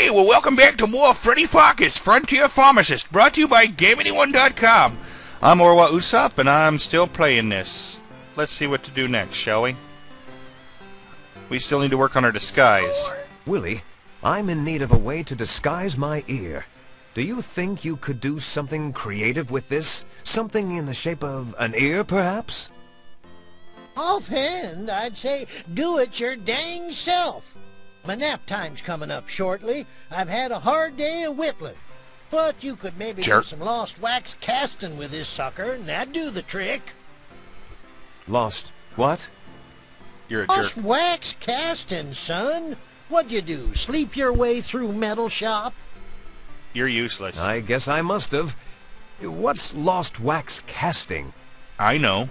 Hey, well, welcome back to more Freddy Pharkas, Frontier Pharmacist, brought to you by GameAnyone.com. I'm Orwa Usopp, and I'm still playing this. Let's see what to do next, shall we? We still need to work on our disguise. Willie, I'm in need of a way to disguise my ear. Do you think you could do something creative with this? Something in the shape of an ear, perhaps? Offhand, I'd say do it your dang self. My nap time's coming up shortly. I've had a hard day of whittling. But you could maybe do some lost wax casting with this sucker, and that'd do the trick. Lost what? You're a Lost jerk. wax casting, son. What'd you do, sleep your way through metal shop? You're useless. I guess I must have. What's lost wax casting? I know.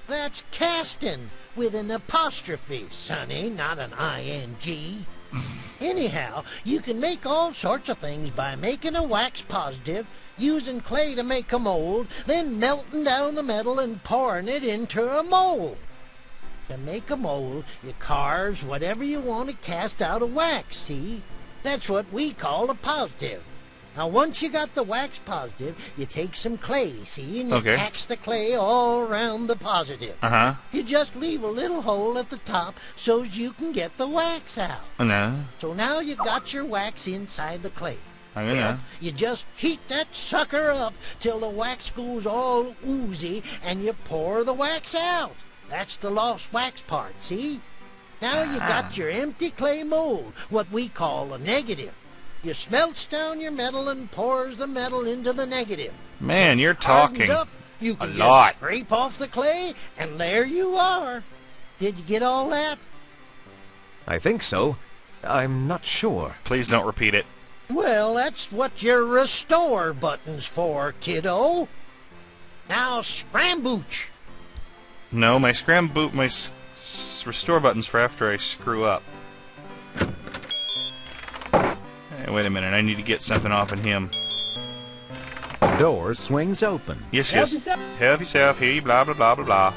That's casting with an apostrophe, sonny, not an ing. Anyhow, you can make all sorts of things by making a wax positive, using clay to make a mold, then melting down the metal and pouring it into a mold. To make a mold, you carve whatever you want to cast out of wax, see? That's what we call a positive. Now, once you got the wax positive, you take some clay, see, and you pack the clay all around the positive. You just leave a little hole at the top so you can get the wax out. So now you've got your wax inside the clay. You just heat that sucker up till the wax goes all oozy, and you pour the wax out. That's the lost wax part, see? Now you got your empty clay mold, what we call a negative. You smelts down your metal and pours the metal into the negative. Man, you're talking up, you can a just lot. Scrape off the clay, and there you are. Did you get all that? I think so. I'm not sure. Please don't repeat it. Well, that's what your restore button's for, kiddo. Now, scrambooch. No, my restore button's for after I screw up. Hey, wait a minute, I need to get something off of him. The door swings open. Yes. Help yourself, here you blah blah blah blah blah.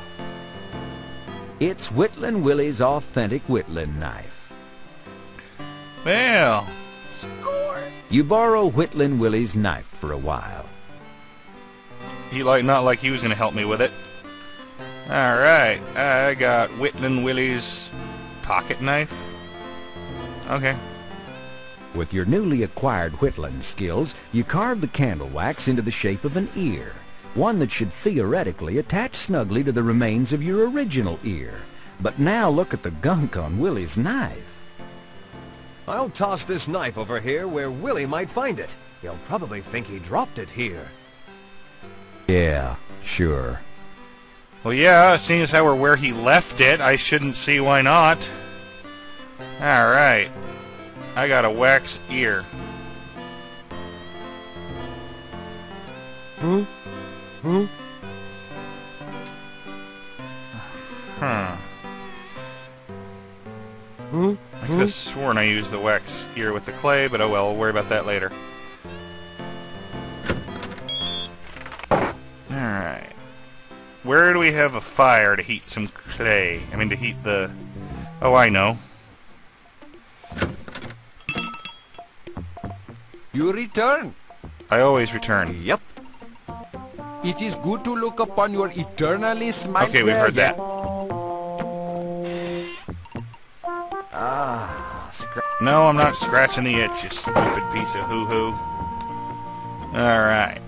It's Whittlin' Willie's authentic whittling knife. Well, You borrow Whittlin' Willie's knife for a while. not like he was gonna help me with it. Alright, I got Whittlin' Willie's pocket knife. Okay. With your newly acquired whittling skills, you carve the candle wax into the shape of an ear, one that should theoretically attach snugly to the remains of your original ear. But now look at the gunk on Willie's knife. I'll toss this knife over here where Willie might find it. He'll probably think he dropped it here. Yeah, sure. Well, yeah, seeing as how we're where he left it, I shouldn't see why not. Alright. I got a wax ear. Huh. I could have sworn I used the wax ear with the clay, but oh well, we'll worry about that later. Alright. Where do we have a fire to heat some clay? I mean, to heat the... Oh, I know. You return. I always return. Yep. It is good to look upon your eternally smiling. Okay, we've heard that. No, I'm not scratching the itch, you stupid piece of hoo-hoo. Alright.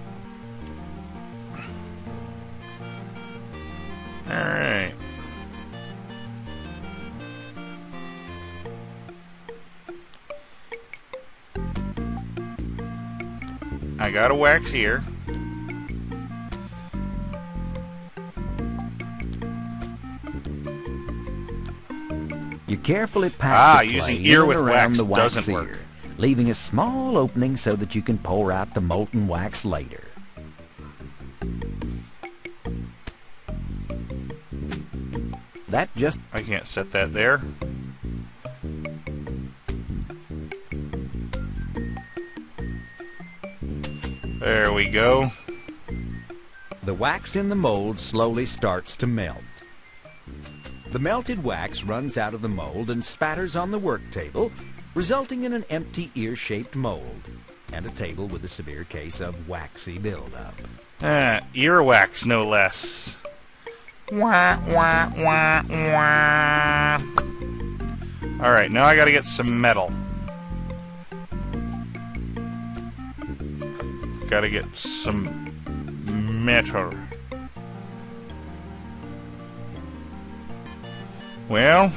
Alright. I got a wax here. You carefully pack the clay using in ear and with around wax the wax doesn't ear, work. leaving a small opening so that you can pour out the molten wax later. That just... I can't set that there. There we go. The wax in the mold slowly starts to melt. The melted wax runs out of the mold and spatters on the work table, resulting in an empty ear-shaped mold and a table with a severe case of waxy buildup. Earwax, no less. Wah, wah, wah, wah. Alright, now I gotta get some metal. Gotta get some metal. Well,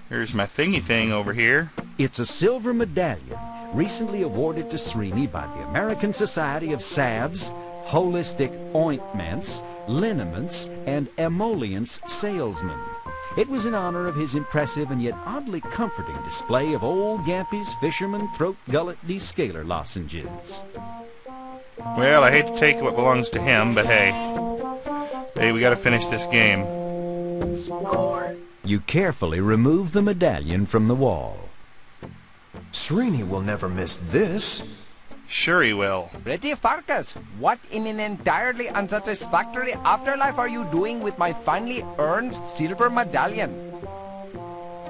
here's my thingy thing over here. It's a silver medallion recently awarded to Srini by the American Society of Salves, Holistic Ointments, Liniments, and Emollients salesmen. It was in honor of his impressive and yet oddly comforting display of old Gampy's Fisherman Throat Gullet Descaler lozenges. Well, I hate to take what belongs to him, but hey. Hey, we gotta finish this game. Score! You carefully remove the medallion from the wall. Srini will never miss this. Sure he will. Freddy Pharkas, what in an entirely unsatisfactory afterlife are you doing with my finally earned silver medallion?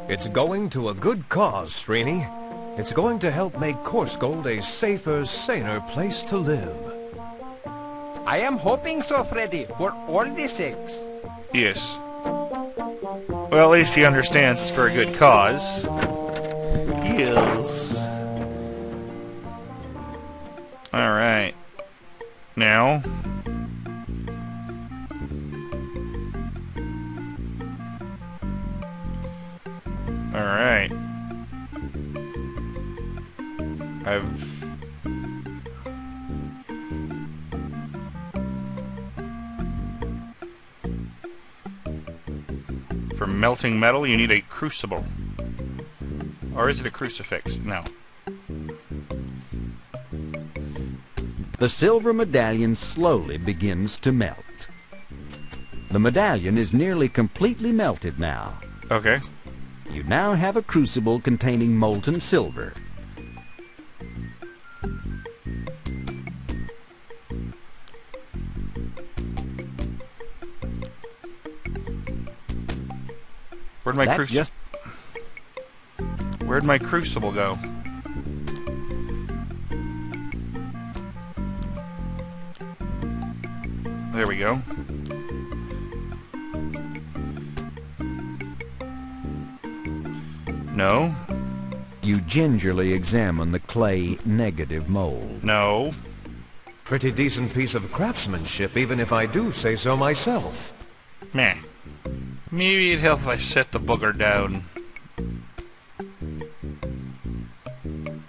It's going to a good cause, Srini. It's going to help make Corsgold a safer, saner place to live. I am hoping so, Freddy, for all the sakes. Yes. Well, at least he understands it's for a good cause. Yes. Alright. Now. Alright. For melting metal, you need a crucible. Or is it a crucifix? No. The silver medallion slowly begins to melt. The medallion is nearly completely melted now. Okay. You now have a crucible containing molten silver. Where'd my crucible go? There we go. No. You gingerly examine the clay negative mold. No. Pretty decent piece of craftsmanship, even if I do say so myself. Meh. Maybe it'd help if I set the booger down.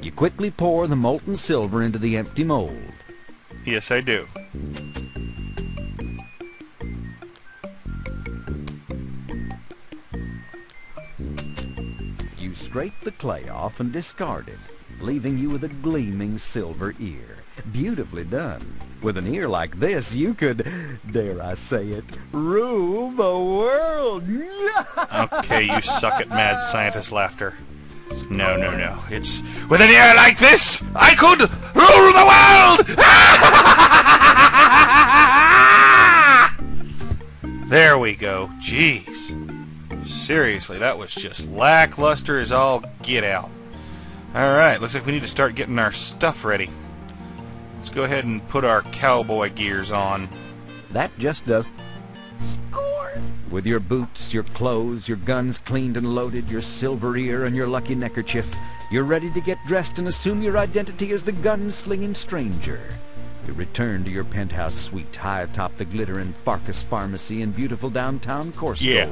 You quickly pour the molten silver into the empty mold. Yes, I do. You scrape the clay off and discard it, leaving you with a gleaming silver ear. Beautifully done. With an ear like this, you could, dare I say it, rule the world. Okay, you suck at mad scientist laughter. No, no, no. It's with an ear like this, I could rule the world! There we go. Jeez. Seriously, that was just lackluster as all get out. Alright, looks like we need to start getting our stuff ready. Let's go ahead and put our cowboy gears on. That just does. Score! With your boots, your clothes, your guns cleaned and loaded, your silver ear, and your lucky neckerchief, you're ready to get dressed and assume your identity as the gun-slinging stranger. You return to your penthouse suite high atop the glittering Pharkas Pharmacy in beautiful downtown Corsgold. Yeah.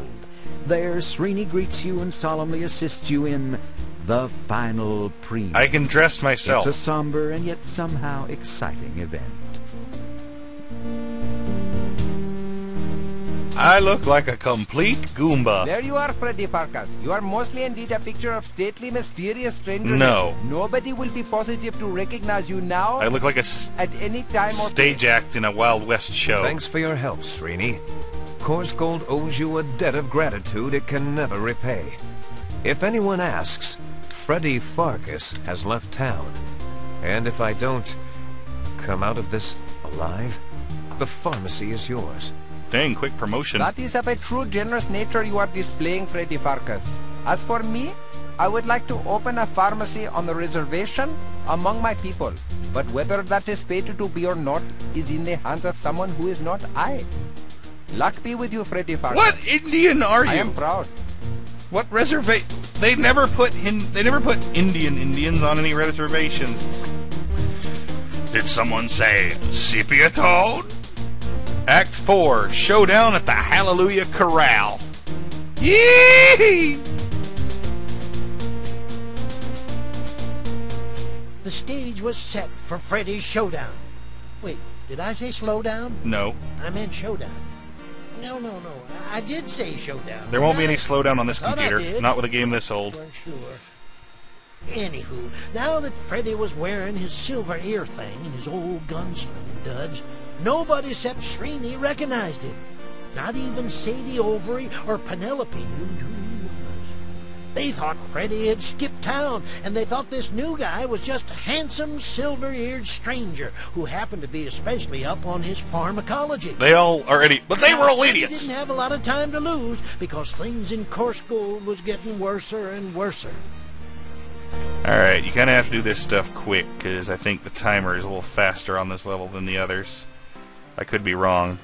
There, Srini greets you and solemnly assists you in the final premium. I can dress myself. It's a somber and yet somehow exciting event. I look like a complete Goomba. There you are, Freddy Pharkas. You are mostly indeed a picture of stately, mysterious stranger. No. Nobody will be positive to recognize you now. I look like a at any time stage act in a Wild West show. Thanks for your help, Srini. Corsgold owes you a debt of gratitude it can never repay. If anyone asks, Freddy Pharkas has left town. And if I don't come out of this alive, the pharmacy is yours. Dang, quick promotion. That is of a true generous nature you are displaying, Freddy Pharkas. As for me, I would like to open a pharmacy on the reservation among my people. But whether that is fated to be or not is in the hands of someone who is not I. Luck be with you, Freddy Pharkas. What Indian are you? I am proud. What reservation? They never put Indians on any reservations. Did someone say sepia tone? Act 4, showdown at the Hallelujah Corral. Yee! The stage was set for Freddy's showdown. Wait, did I say slow down? No. I meant showdown. No. I did say showdown. There won't be any slowdown on this Thought I computer. did. Not with a game this old. Weren't sure. Anywho, now that Freddy was wearing his silver ear thing and his old gunslinging duds, nobody except Srini recognized him. Not even Sadie Overy or Penelope knew who he was. They thought Freddy had skipped town, and they thought this new guy was just a handsome, silver-eared stranger who happened to be especially up on his pharmacology. They all are idiots, but they were all Freddy idiots. didn't have a lot of time to lose because things in Course Gold was getting worser and worser. Alright, you kind of have to do this stuff quick, because I think the timer is a little faster on this level than the others. I could be wrong.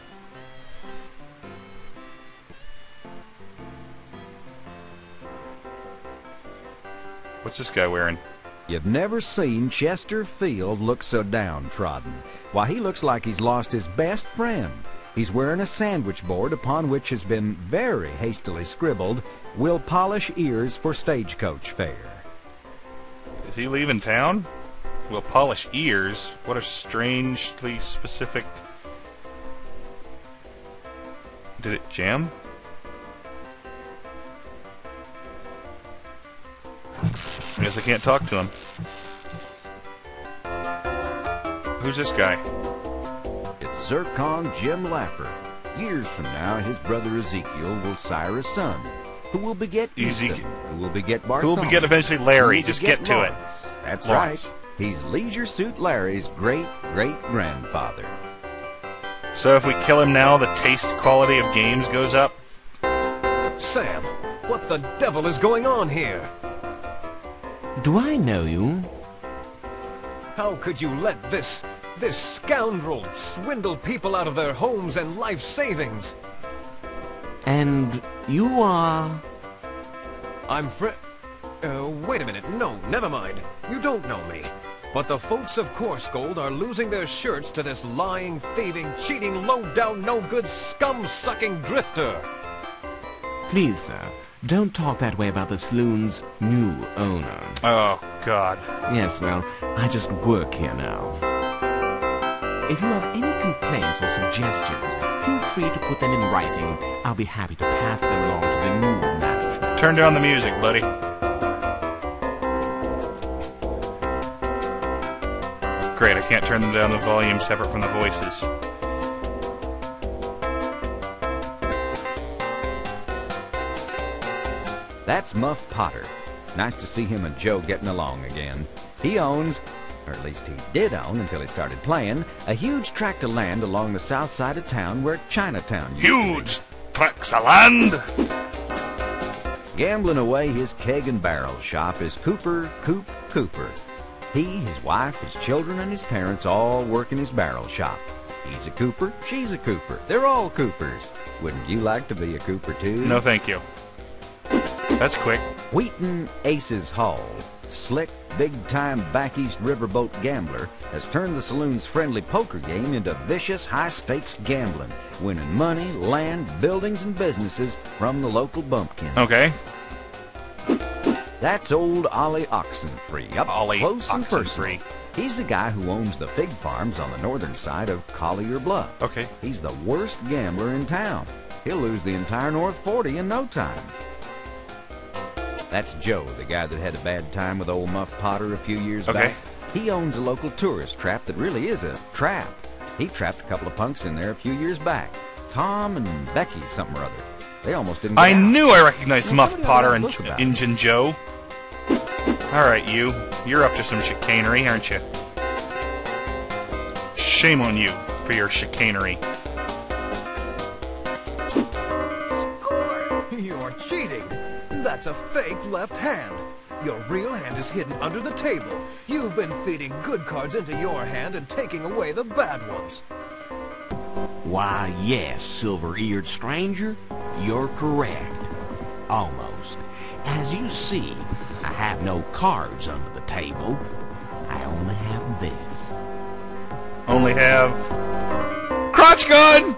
What's this guy wearing? You've never seen Chester Field look so downtrodden. Why, he looks like he's lost his best friend. He's wearing a sandwich board upon which has been very hastily scribbled, "Will polish ears for stagecoach fare." Is he leaving town? Will polish ears? What a strangely specific... Did it jam? I guess I can't talk to him. Who's this guy? It's Zircon Jim Laffer. Years from now, his brother Ezekiel will sire a son, who will beget Ezekiel. Ethan, who will beget Who Bartholomew, will beget eventually Larry? who will Just beget get to it. Lawrence. That's Lawrence. right. He's Leisure Suit Larry's great-great-grandfather. So if we kill him now, the taste quality of games goes up? Sam, what the devil is going on here? Do I know you? How could you let this scoundrel swindle people out of their homes and life savings? And you are... I'm wait a minute. No, never mind. You don't know me. But the folks of Course Gold are losing their shirts to this lying, thieving, cheating, low-down, no-good, scum-sucking drifter. Please, sir, don't talk that way about the saloon's new owner. Oh, God. Yes, well, I just work here now. If you have any complaints or suggestions, feel free to put them in writing. I'll be happy to pass them along to the new management. Turn down the music, buddy. Great, I can't turn down the volume separate from the voices. That's Muff Potter. Nice to see him and Joe getting along again. He owns, or at least he did own until he started playing, a huge tract of land along the south side of town where Chinatown used to be. Huge tracts of land! Gambling away his keg and barrel shop is Cooper. He, his wife, his children, and his parents all work in his barrel shop. He's a Cooper, she's a Cooper. They're all Coopers. Wouldn't you like to be a Cooper, too? No, thank you. That's quick. Wheaton Aces Hall, slick, big-time back-east riverboat gambler, has turned the saloon's friendly poker game into vicious, high-stakes gambling, winning money, land, buildings, and businesses from the local bumpkins. Okay. That's old Ollie Oxenfree, up Ollie close and Oxenfree. personal. He's the guy who owns the fig farms on the northern side of Collier Bluff. Okay. He's the worst gambler in town. He'll lose the entire North 40 in no time. That's Joe, the guy that had a bad time with old Muff Potter a few years back. He owns a local tourist trap that really is a trap. He trapped a couple of punks in there a few years back. Tom and Becky something or other. They almost didn't get I out. knew I recognized Well, Muff somebody Potter ought to and look about it. Injun Joe. Alright, you. You're up to some chicanery, aren't you? Shame on you for your chicanery. You're cheating. That's a fake left hand. Your real hand is hidden under the table. You've been feeding good cards into your hand and taking away the bad ones. Why, yes, silver-eared stranger, you're correct. Almost. As you see, I have no cards under the table. I only have this. Only have... crotch gun!